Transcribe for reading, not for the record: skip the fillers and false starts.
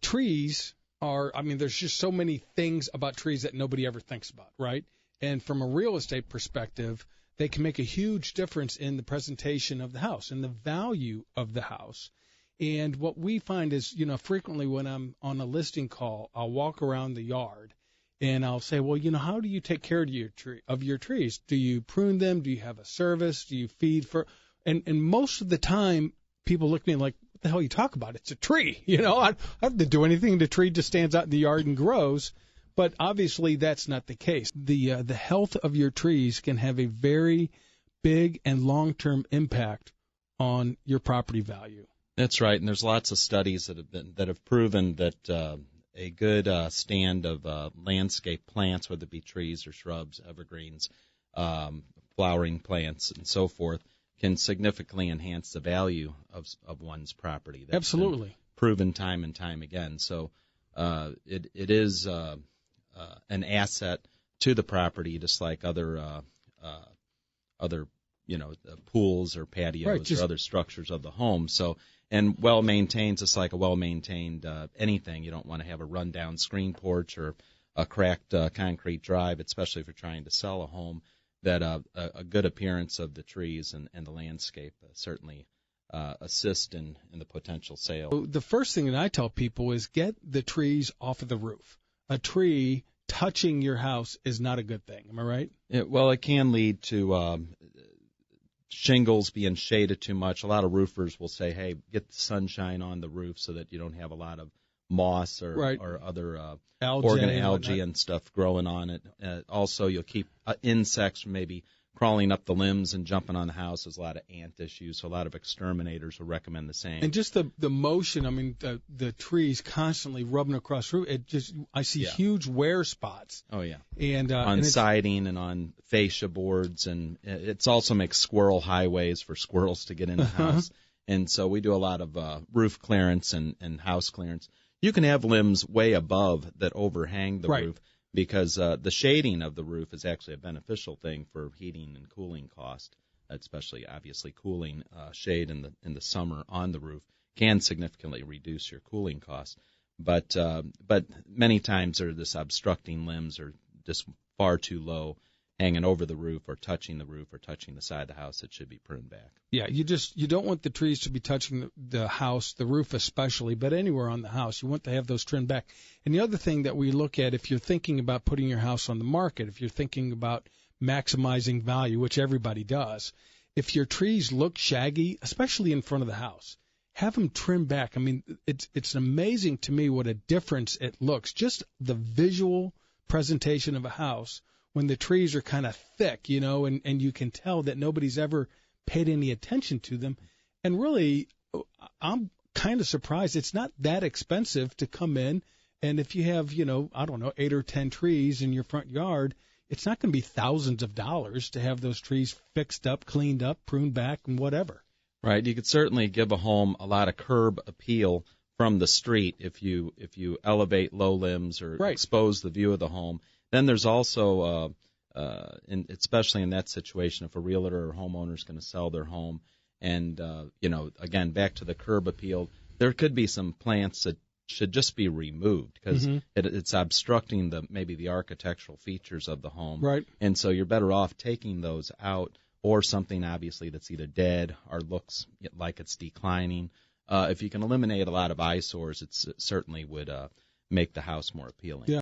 trees there's just so many things about trees that nobody ever thinks about, right? And from a real estate perspective, they can make a huge difference in the presentation of the house and the value of the house. And what we find is, frequently when I'm on a listing call, I'll walk around the yard and I'll say, well, how do you take care of your trees? Do you prune them? Do you have a service? Do you feed for? And most of the time, people look at me like, what the hell are you talking about? It's a tree. I don't have to do anything. The tree just stands out in the yard and grows. But obviously, that's not the case. The health of your trees can have a very big and long-term impact on your property value. That's right, and there's lots of studies that have proven that a good stand of landscape plants, whether it be trees or shrubs, evergreens, flowering plants, and so forth, can significantly enhance the value of one's property. That's Absolutely. Proven time and time again. So it is an asset to the property, just like other pools or patios, right, or other structures of the home. So, and well-maintained, just like a well-maintained anything. You don't want to have a run-down screen porch or a cracked concrete drive, especially if you're trying to sell a home. That a good appearance of the trees and the landscape certainly assist in the potential sale. So the first thing that I tell people is get the trees off of the roof. A tree touching your house is not a good thing. Am I right? Well, it can lead to shingles being shaded too much. A lot of roofers will say, hey, get the sunshine on the roof so that you don't have a lot of moss or other algae and stuff growing on it. Also, you'll keep insects from maybe crawling up the limbs and jumping on the house. There's a lot of ant issues, so a lot of exterminators will recommend the same. And just the motion, the trees constantly rubbing across the roof, I see huge wear spots. Oh, yeah. And on siding and on fascia boards, and it also makes squirrel highways for squirrels to get in the house. And so we do a lot of roof clearance and house clearance. You can have limbs way above that overhang the roof, because the shading of the roof is actually a beneficial thing for heating and cooling cost, especially obviously cooling shade in the summer on the roof can significantly reduce your cooling costs. But many times this obstructing limbs are just far too low, hanging over the roof or touching the side of the house. That should be pruned back. Yeah, you don't want the trees to be touching the house, the roof especially, but anywhere on the house. You want to have those trimmed back. And the other thing that we look at, if you're thinking about putting your house on the market, if you're thinking about maximizing value, which everybody does, if your trees look shaggy, especially in front of the house, have them trimmed back. It's amazing to me what a difference it looks. Just the visual presentation of a house when the trees are kind of thick, and you can tell that nobody's ever paid any attention to them. And really, I'm kind of surprised it's not that expensive to come in, and if you have, 8 or 10 trees in your front yard, it's not going to be thousands of dollars to have those trees fixed up, cleaned up, pruned back, and whatever. Right. You could certainly give a home a lot of curb appeal from the street if you elevate low limbs or expose the view of the home. Then there's also, especially in that situation, if a realtor or homeowner is going to sell their home, and again, back to the curb appeal, there could be some plants that should just be removed because it's obstructing maybe the architectural features of the home. Right. And so you're better off taking those out, or something obviously that's either dead or looks like it's declining. If you can eliminate a lot of eyesores, it certainly would make the house more appealing. Yeah.